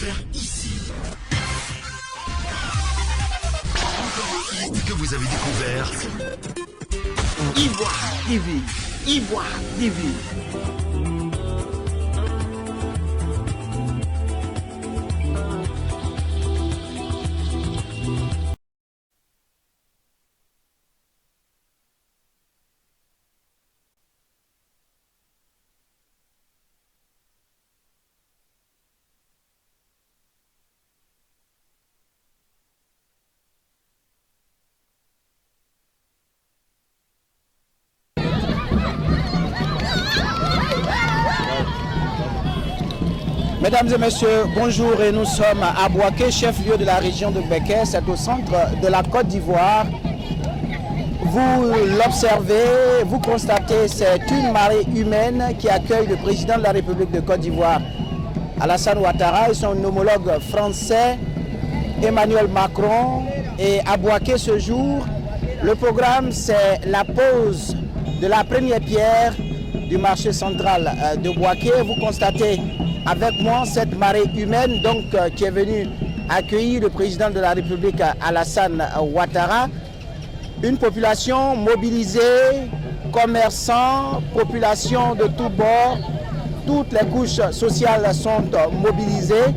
découvert ici. Encore un hit que vous avez découvert. Ivoire TV. Ivoire TV. Mesdames et messieurs, bonjour et nous sommes à Bouaké, chef-lieu de la région de Békés, c'est au centre de la Côte d'Ivoire. Vous l'observez, vous constatez, c'est une marée humaine qui accueille le président de la République de Côte d'Ivoire, Alassane Ouattara, et son homologue français, Emmanuel Macron. Et à Bouaké ce jour, le programme c'est la pose de la première pierre du marché central de Bouaké. Vous constatez avec moi cette marée humaine donc, qui est venue accueillir le président de la République Alassane Ouattara. Une population mobilisée, commerçants, population de tous bords, toutes les couches sociales sont mobilisées.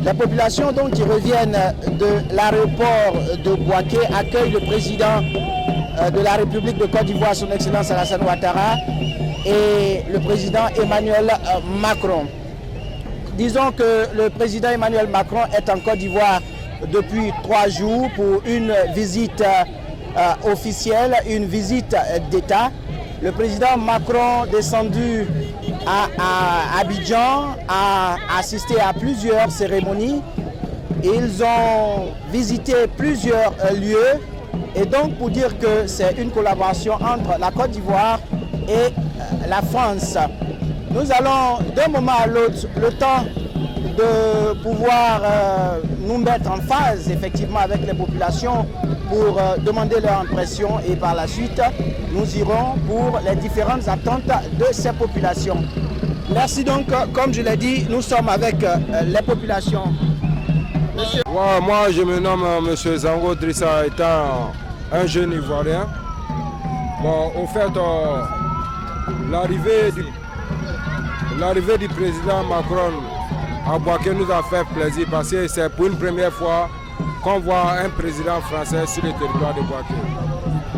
Les populations donc, qui reviennent de l'aéroport de Bouaké accueillent le président de la République de Côte d'Ivoire, son Excellence Alassane Ouattara, et le président Emmanuel Macron. Disons que le président Emmanuel Macron est en Côte d'Ivoire depuis 3 jours pour une visite officielle, une visite d'État. Le président Macron descendu à Abidjan a assisté à plusieurs cérémonies. Ils ont visité plusieurs lieux et donc pour dire que c'est une collaboration entre la Côte d'Ivoire et la France. Nous allons d'un moment à l'autre, le temps de pouvoir nous mettre en phase effectivement avec les populations pour demander leur impression et par la suite nous irons pour les différentes attentes de ces populations. Merci donc, comme je l'ai dit, nous sommes avec les populations. Monsieur... Ouais, moi je me nomme Monsieur Zango Drissa, étant un jeune Ivoirien. Bon, au fait, l'arrivée du président Macron à Bouaké nous a fait plaisir parce que c'est pour une première fois qu'on voit un président français sur le territoire de Bouaké.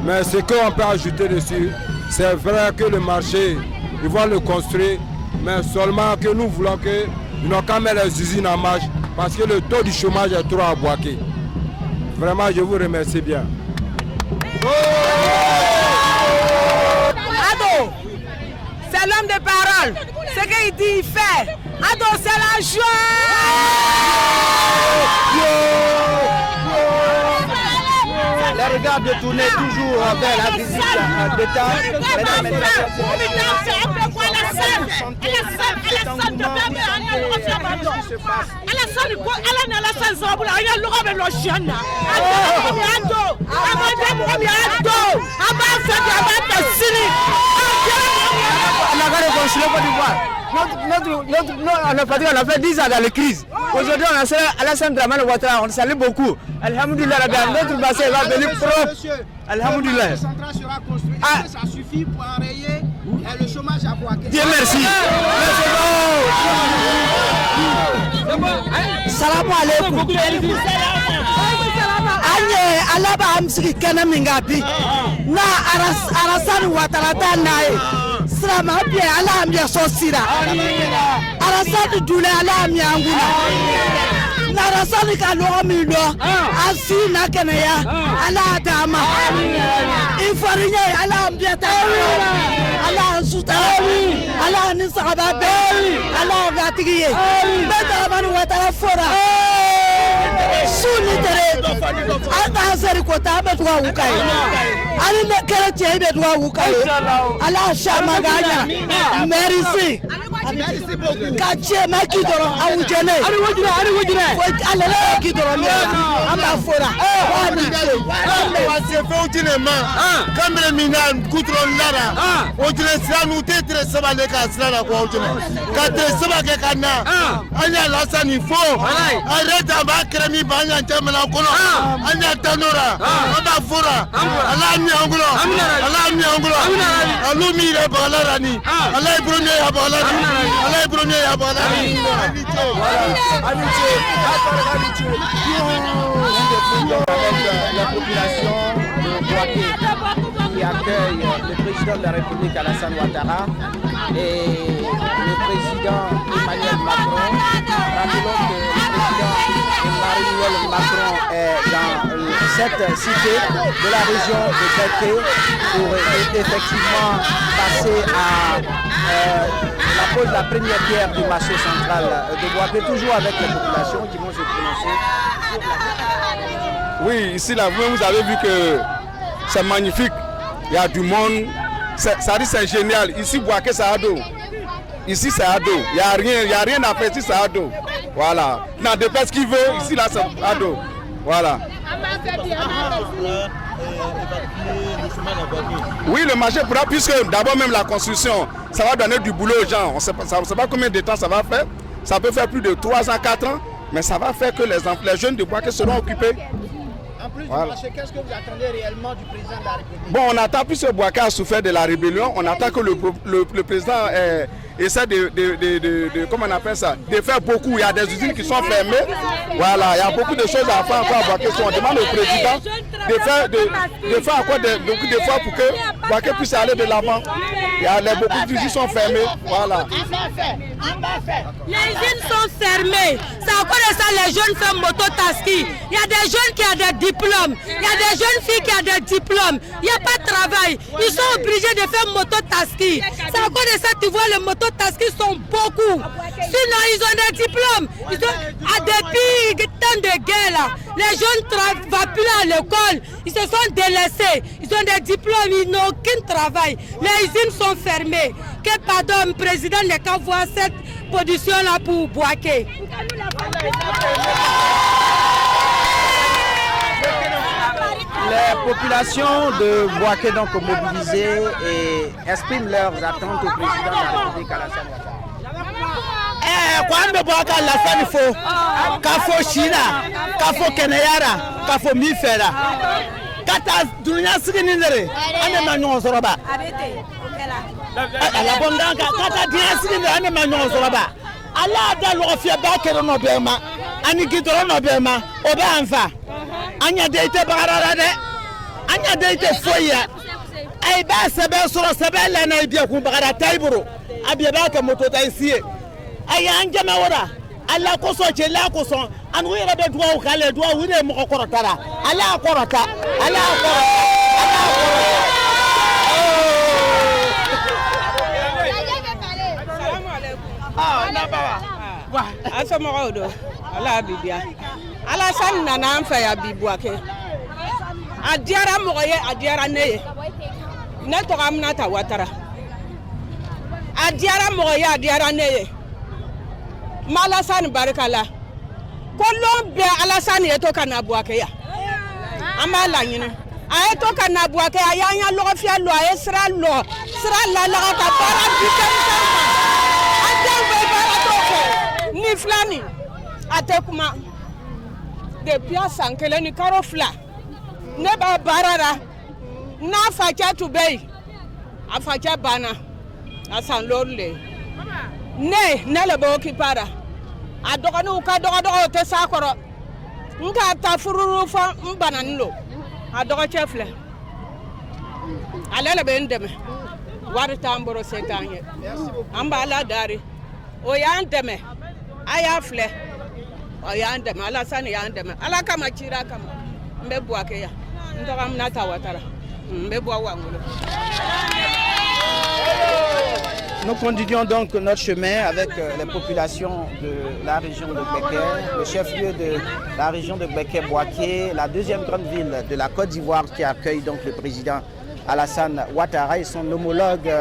Mais ce qu'on peut ajouter dessus, c'est vrai que le marché, ils vont le construire, mais seulement que nous voulons qu'ils n'ont qu'à mettre les usines en marche parce que le taux du chômage est trop à Bouaké. Vraiment, je vous remercie bien. Ado, c'est l'homme de parole. Ce qu'il dit, il fait. Ado, c'est la joie. Les regards de tourner toujours vers la visite d'État. On a fait 10 ans dans les crises. Aujourd'hui, on a salé Alassane Ouattara, on salue beaucoup. Alhamdoulilah, notre bassin va venir propre. Alhamdoulilah. Le central sera construit. Ça suffit pour enrayer le chômage à Bouaké. Dieu merci. Salam alaikum. Anye alaba amsiki kana mingapi. Na Alassane Ouattara nae. Srama pie ala amya sosira. Alassane Doulé ala amya nguna. Na Alassane ka lo amilo. Asi na kenaya ala dama. Ifarinya ala amya ta. Ala ansuta. Ala nisaba be. Ala gatigiye. Beta manu Ouattara fora. Suni tere. Ata hasari kota ametuwa ukai. ali ne kɛra cɛ de duwa wuka ye ala shama ganya merci ka cɛ ma ki dɔrɔn awu jɛne ali wajira ale la ki dɔrɔn ne an b'a fɔra wa se fɛnw ti ne ma kamere min na gudɔrɔn lara o jɛnɛ sira n'u tɛ tere saba le ka sira la ko o jɛnɛ ka tere saba kɛ ka na an y'a lasani fo a yɛrɛ ta b'a kɛrɛ min ba an y'a jamana kɔnɔ an y'a tanora an b'a fɔra ala mi an bolo ala mi an bolo alu mi yɛrɛ bagala la ni ala ye premier ya bagala ni ala ye premier ya bagala ni la population de Bouaké qui accueille le président de la République Alassane Ouattara et le président Emmanuel Macron. Rappelons que le président Emmanuel Macron est dans cette cité de la région de Bouaké pour effectivement passer à la première pierre du marché central de Bouaké, toujours avec les populations qui vont se prononcer. Oui, ici là, vous avez vu que c'est magnifique. Il y a du monde. Ça dit c'est génial. Ici, Bouaké, c'est à dos. Ici, c'est à dos. Il n'y a rien à faire ici, c'est à dos. Voilà. Dans des places qu'il veut, ici là, c'est à dos. Voilà. Oui, le marché pourra, puisque d'abord même la construction, ça va donner du boulot aux gens. On ne sait pas combien de temps ça va faire. Ça peut faire plus de 3 ans, 4 ans. Mais ça va faire que les jeunes de Bouaké seront occupés. En plus du marché, qu'est-ce que vous attendez réellement du président de la République? Bon, on attend, puisque Bouaké a souffert de la rébellion, on attend que le président essaie de comment on appelle ça, de faire beaucoup. Il y a des usines qui sont fermées. Voilà, il y a beaucoup de choses à faire encore à Bouaké. On demande au président de faire encore beaucoup d'efforts pour que Bouaké puisse aller de l'avant. Beaucoup d'usines sont fermées. Voilà. Les usines sont fermées. C'est encore ça, les jeunes font moto-taski. Il y a des jeunes qui ont des diplômes. Il y a des jeunes filles qui ont des diplômes. Il n'y a pas de travail. Ils sont obligés de faire moto-taski. C'est encore ça, tu vois, les moto-taski sont beaucoup. Sinon, ils ont des diplômes. Depuis temps de guerre, là, les jeunes ne vont plus à l'école. Ils se sont délaissés. Ils ont des diplômes, ils n'ont aucun travail. Les usines sont fermées. Que pardon, le président n'est qu'à voir cette position-là pour Bouaké. Les populations de Bouaké donc mobilisées et expriment leurs attentes au président de la République Alassane Ouattara. Kwambe Bouaké Alassane fo kafo China kafo Keneyara kafo Mifera kata dunia sigini nere ane manyo soroba ala bondanga kata dunia sigini ane manyo soroba ala da lo fie ba kero no bema ani gidoro no bema oba anfa anya deite barara de anya deite foya ay ba sebe soro sebe la na ibia ku bagara taiburo abia ba ka moto taisie ay anja mawara ala ko so che la ko so an wi rebe duwa kale duwa wi ne mo ko rotara ala ko rota ala ko Asomodo ala bibia Alassane nana anfa ya Bouaké adiara moye adiara neye ne to Aminata Ouattara adiara moye adiara neye Alassane barikala kolon be Alassane yeto kana Bouaké ya amala nyine ayeto kana Bouaké ya nya lo fia lo esra lo sra la la ka para bitemsa ni flani atekuma depuis sankele ni karofla ne ba barara na facha tubei afacha bana asan lorle ne le bo ki para adogo no ka dogo te sakoro nka ta fururu fa mbana nlo adogo chefle alele be ndeme wari tamboro setanye amba ala dari o ya ndeme aya fle o ya ndeme Alassane ya ndeme ala kama chira kama mbe Bouaké ya ndo Aminata Ouattara mbe bwa wangulo Nous continuons donc notre chemin avec les populations de la région de Beké, le chef-lieu de la région de Beké-Boaké, la deuxième grande ville de la Côte d'Ivoire qui accueille donc le président Alassane Ouattara et son homologue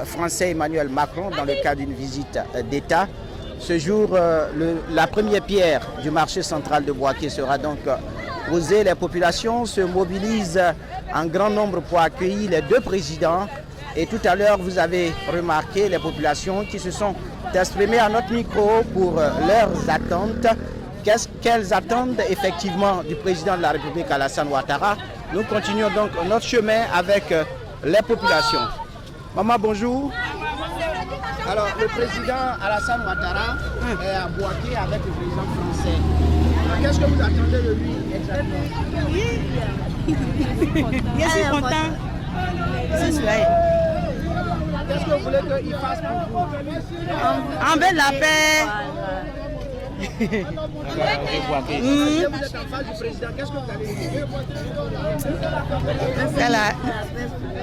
français Emmanuel Macron dans le cadre d'une visite d'État. Ce jour, la première pierre du marché central de Boaké sera donc posée. Les populations se mobilisent en grand nombre pour accueillir les deux présidents. Et tout à l'heure, vous avez remarqué les populations qui se sont exprimées à notre micro pour leurs attentes. Qu'est-ce qu'elles attendent effectivement du président de la République Alassane Ouattara? Nous continuons donc notre chemin avec les populations. Maman, bonjour. Alors, le président Alassane Ouattara est à Boaké avec le président français. Qu'est-ce que vous attendez de lui exactement? Je suis content. Qu'est-ce que vous voulez qu'il fasse pour vous? En veut la paix. Vous êtes en face du président, qu'est-ce que vous allez dire?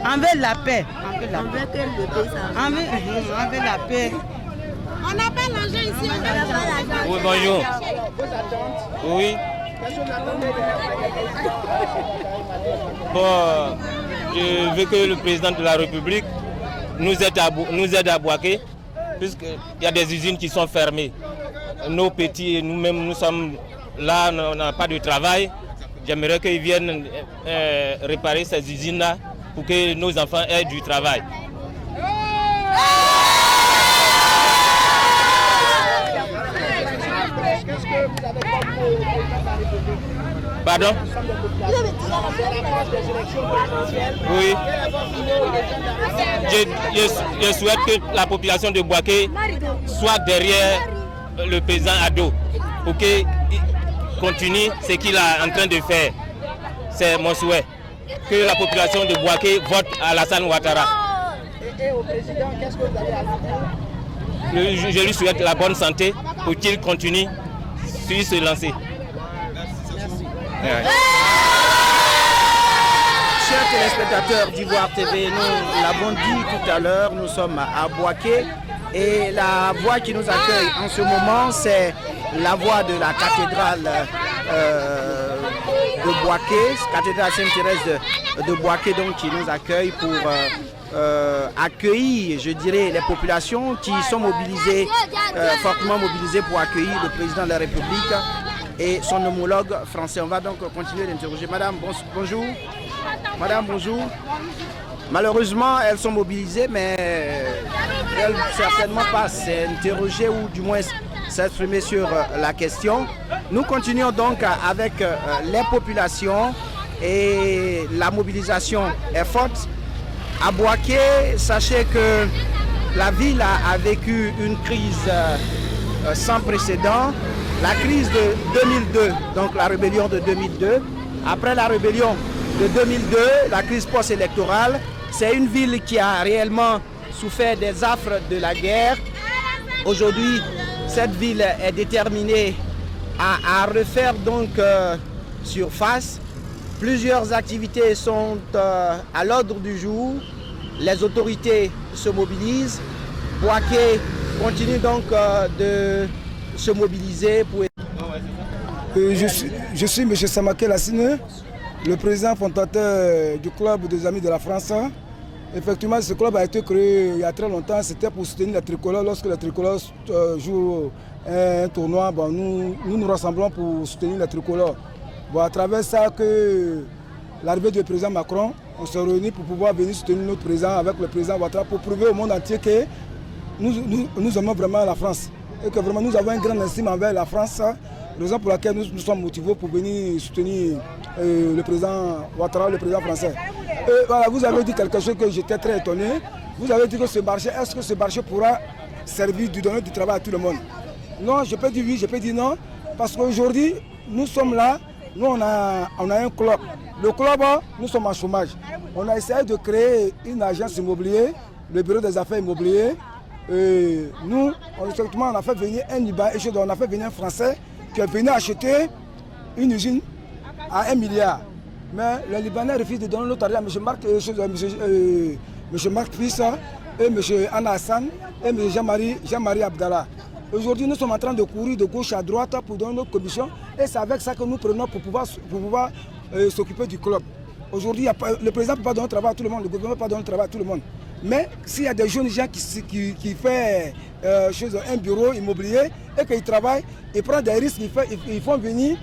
On veut la paix. On veut la paix. On n'a pas l'argent ici, on veut l'argent. Oui, bonjour. Vos attentes? Oui. Qu'est-ce que vous attendez Bon, je veux que le président de la République nous aide à Boaké, puisqu'il y a des usines qui sont fermées. Nos petits et nous-mêmes, nous sommes là, on n'a pas de travail. J'aimerais qu'ils viennent réparer ces usines-là pour que nos enfants aient du travail. Qu'est-ce que vous avez comme Pardon? Oui. Je souhaite que la population de Boaké soit derrière le président Ado pour qu'il continue ce qu'il est en train de faire. C'est mon souhait. Que la population de Boaké vote Alassane Ouattara. Et au président, qu'est-ce que vous allez ajouter? Je lui souhaite la bonne santé pour qu'il continue sur se lancer. Ouais. Chers téléspectateurs d'Ivoire TV, nous l'avons dit tout à l'heure, nous sommes à Boaké et la voix qui nous accueille en ce moment, c'est la voix de la cathédrale de Boaké, cathédrale Sainte-Thérèse de Boaké, donc qui nous accueille pour accueillir, je dirais, les populations qui sont mobilisées, fortement mobilisées pour accueillir le président de la République et son homologue français. On va donc continuer d'interroger. Madame, bonjour. Madame, bonjour. Malheureusement, elles sont mobilisées, mais elles certainement pas s'interroger ou du moins s'exprimer sur la question. Nous continuons donc avec les populations et la mobilisation est forte. À Boaké, sachez que la ville a vécu une crise sans précédent. La crise de 2002, donc la rébellion de 2002. Après la rébellion de 2002, la crise post-électorale, c'est une ville qui a réellement souffert des affres de la guerre. Aujourd'hui, cette ville est déterminée à refaire donc surface. Plusieurs activités sont à l'ordre du jour. Les autorités se mobilisent. Boaké continue donc de se mobiliser pour... Je suis M. Samaké Lassine, le président fondateur du club des Amis de la France. Effectivement, ce club a été créé il y a très longtemps. C'était pour soutenir les tricolores. Lorsque les tricolores jouent un tournoi, bon, nous nous rassemblons pour soutenir les tricolores. Bon, à travers ça, que l'arrivée du président Macron, on se réunit pour pouvoir venir soutenir notre président avec le président Ouattara pour prouver au monde entier que nous aimons vraiment la France. Et que vraiment nous avons un grand estime envers la France, raison pour laquelle nous sommes motivés pour venir soutenir le président Ouattara, le président français. Et voilà, vous avez dit quelque chose que j'étais très étonné. Vous avez dit que ce marché, est-ce que ce marché pourra servir de donner du travail à tout le monde? Non, je peux dire oui, je peux dire non, parce qu'aujourd'hui, nous sommes là, nous on a un club. Le club, nous sommes en chômage. On a essayé de créer une agence immobilière, le bureau des affaires immobilières. Nous, on a fait venir un Libanais, on a fait venir un Français qui est venu acheter une usine à 1 milliard. Mais le Libanais refuse de donner notre argent à M. Marc Fils. et M. Anna Hassan et M. Jean-Marie Abdallah. Aujourd'hui, nous sommes en train de courir de gauche à droite pour donner notre commission et c'est avec ça que nous prenons pour pouvoir s'occuper du club. Aujourd'hui, le président ne peut pas donner le travail à tout le monde, le gouvernement ne peut pas donner le travail à tout le monde. Mais s'il y a des jeunes gens qui font un bureau immobilier et qu'ils travaillent, ils prennent des risques, ils font venir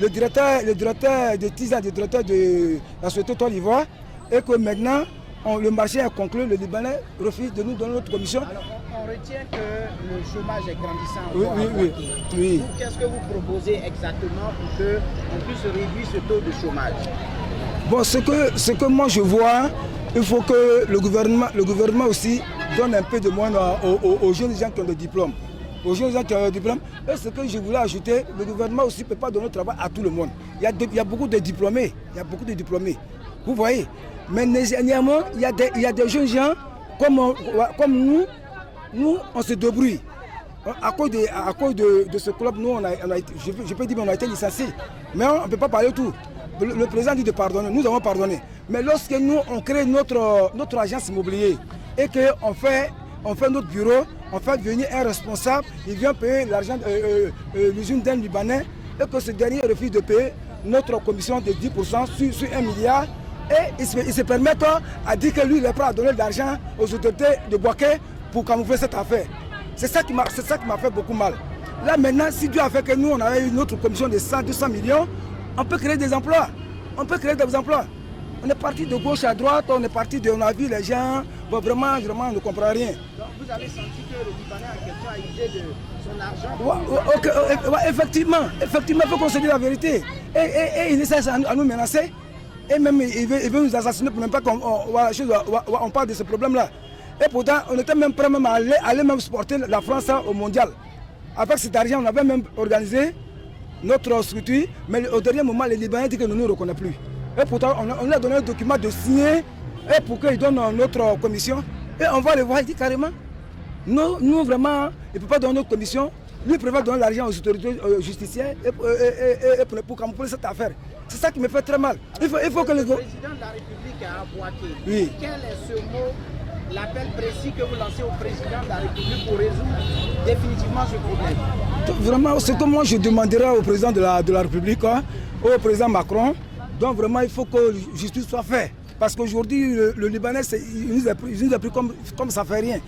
le directeur de TISA, le directeur de la société Toile d'Ivoire, et que maintenant, le marché est conclu, le Libanais refuse de nous donner notre commission. Alors, on retient que le chômage est grandissant. Oui. Qu'est-ce que vous proposez exactement pour qu'on puisse réduire ce taux de chômage? Bon, ce que moi je vois, il faut que le gouvernement aussi donne un peu de moins aux jeunes gens qui ont des diplômes. Aux jeunes gens qui ont des diplômes. Et ce que je voulais ajouter, le gouvernement aussi ne peut pas donner le travail à tout le monde. Il y a beaucoup de diplômés. Vous voyez. Mais néanmoins, il y a des jeunes gens comme nous, on se débrouille. À cause de ce club, nous, je peux dire qu'on a été licenciés. Mais on ne peut pas parler tout. Le président dit de pardonner, nous avons pardonné. Mais lorsque nous, on crée notre agence immobilière et qu'on fait notre bureau, on fait venir un responsable, il vient payer l'argent l'usine d'un Libanais et que ce dernier refuse de payer notre commission de 10% sur 1 milliard. Et il se permet à dire que lui, il est prêt à donner de l'argent aux autorités de Bouaké pour camoufler cette affaire. C'est ça qui m'a fait beaucoup mal. Là maintenant, si Dieu a fait que nous, on avait une autre commission de 100-200 millions, on peut créer des emplois. On est parti de gauche à droite, on a vu les gens, bon, vraiment, on ne comprend rien. Donc vous avez senti que le Libanais en question a usé de son argent? Effectivement, il faut qu'on se dise la vérité. Et il essaie à nous menacer. Et même il veut nous assassiner pour ne pas qu'on parle de ce problème-là. Et pourtant, on était même prêt à aller même supporter la France au mondial. Avec cet argent, on avait même organisé notre structure, mais au dernier moment, les Libanais disent que nous ne nous reconnaissons plus. Et pourtant, on lui a donné un document de signer et pour qu'il donne notre commission. Et on va le voir, il dit carrément, nous vraiment, il ne peut pas donner notre commission. Lui préfère donner l'argent aux autorités justicières et pour camoufler cette affaire. C'est ça qui me fait très mal. Il faut que le président de la République a Bouaké. Oui. Quel est ce mot, l'appel précis que vous lancez au président de la République pour résoudre définitivement ce problème? Vraiment, ce que moi je demanderai au président de la République, au président Macron, donc vraiment il faut que justice soit faite. Parce qu'aujourd'hui, le Libanais, il nous a pris comme ça fait rien.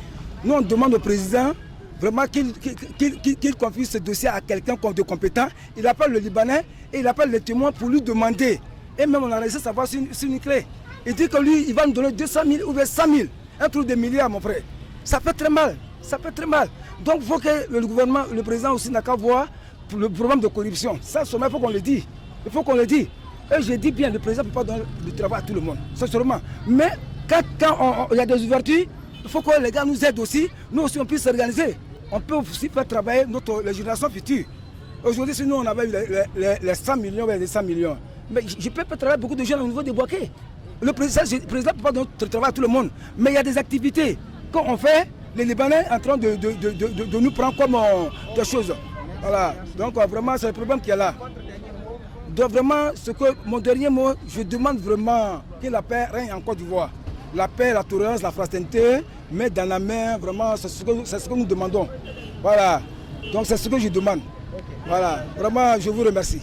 Nous on demande au président vraiment qu'il confie ce dossier à quelqu'un de compétent. Il appelle le Libanais et il appelle les témoins pour lui demander. Et même on a réussi à savoir sur une clé. Il dit que lui, il va nous donner 200 000 ou 100 000. Un truc de milliards, mon frère. Ça fait très mal. Donc il faut que le gouvernement, le président aussi n'a qu'à voir le problème de corruption. Ça, il faut qu'on le dise. Et je dis bien, le président ne peut pas donner du travail à tout le monde. Sincèrement. Mais quand il y a des ouvertures, il faut que les gars nous aident aussi. Nous aussi, on puisse s'organiser. On peut aussi faire travailler les générations futures. Aujourd'hui, si nous, on avait eu les 100 millions, les 100 millions. Mais je peux pas travailler beaucoup de gens au niveau des Bouaké. Le président ne peut pas donner du travail à tout le monde. Mais il y a des activités qu'on fait, les Libanais en train de nous prendre comme des choses. Voilà. Donc vraiment, c'est le problème qui est là. Donc vraiment, mon dernier mot, je demande vraiment que la paix règne en Côte d'Ivoire. La paix, la tolérance, la fraternité, mais dans la main, vraiment, c'est ce que nous demandons. Voilà. Donc c'est ce que je demande. Voilà. Vraiment, je vous remercie.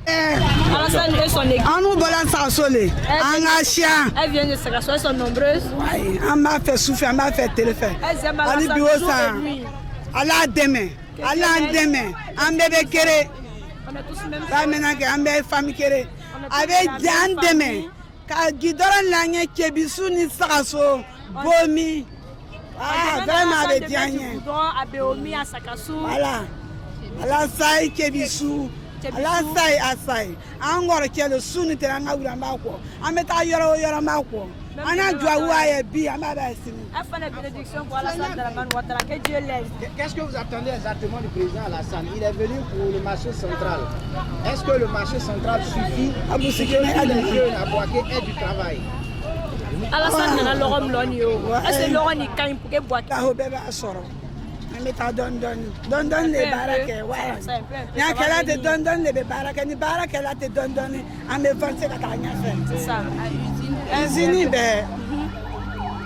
Elles viennent de Sakasso, elles sont nombreuses. Oui, on m'a fait souffrir, on m'a fait téléphone. Elles aiment la jour et nuit. Allah demain, on bébé kéré. On est tous même. On est famille kéré. Avec Diane demain. Quand Guidoran Langé Kébisu ni Sakasso, Bomi. Ah, vraiment avec Diane. À Béomi, à Sakasso. Voilà. Allah Saï Kébisu. Allah Saï Assaï. Angor Kélo Suni Teranga Uramako. Ameta Yoro Yoramako. Ana Douaouaye Bi Amabassi. Afin de bénédiction pour Alassane Dramane Ouattara, que Dieu l'aide. Qu'est-ce que vous attendez exactement du président Alassane? Il est venu pour le marché central. Est-ce que le marché central suffit pour que les jeunes à Bouaké aient du travail? Alassane n'a pas l'homme l'onio. Est-ce que l'homme est quand pour que Bouaké? Don les baraques, ouais. Il y a qu'elle a te donne les baraques, ni baraques, elle a te donne, on me vend la carrière. C'est ça, usine.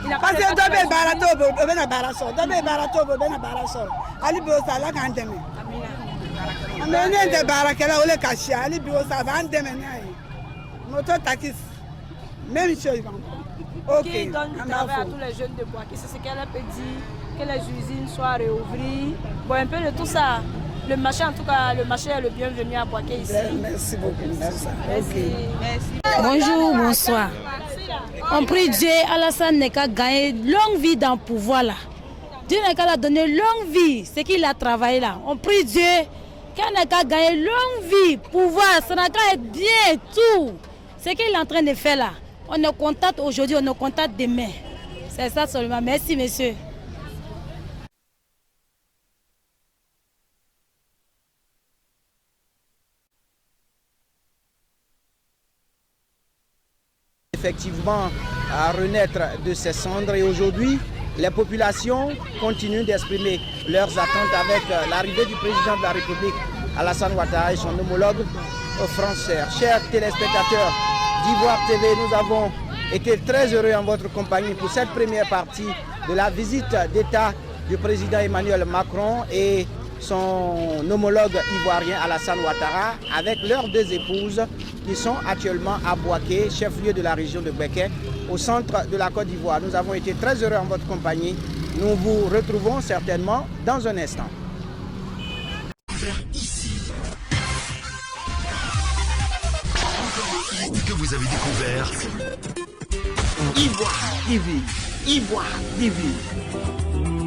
Il Parce que Dobé Barato, Dobé Barasso, Dobé Barato, Dobé Barasso. Ali Bosa, la Gandeme. Amenez de Barakela ou le Kachia, Ali Bosa, Vandeme. Moto Takis. Même chose. Ok. Qui donne du travail à tous les jeunes de Boaké. C'est ce qu'elle a dit, que les usines soient réouvertes. Bon, un peu de tout ça. Le marché, en tout cas, le marché est le bienvenu à Boaké ici. Merci beaucoup. Merci. Bonjour, bonsoir. On prie Dieu, Alassane n'est qu'à gagner longue vie dans le pouvoir là. Dieu n'est qu'à donner longue vie, c'est qu'il a travaillé là. On prie Dieu, qu'il n'est qu'à gagner longue vie, pouvoir, ça n'a qu'à être bien tout. Ce qu'il est en train de faire là. On nous contacte aujourd'hui, on nous contacte demain. C'est ça seulement. Merci, monsieur. Effectivement, à renaître de ses cendres et aujourd'hui, les populations continuent d'exprimer leurs attentes avec l'arrivée du président de la République, Alassane Ouattara et son homologue français. Chers téléspectateurs d'Ivoire TV, nous avons été très heureux en votre compagnie pour cette première partie de la visite d'État du président Emmanuel Macron et son homologue ivoirien Alassane Ouattara avec leurs deux épouses qui sont actuellement à Boaké, chef-lieu de la région de Béké, au centre de la Côte d'Ivoire. Nous avons été très heureux en votre compagnie. Nous vous retrouvons certainement dans un instant. Que vous avez découvert Ivoire TV. Ivoire TV.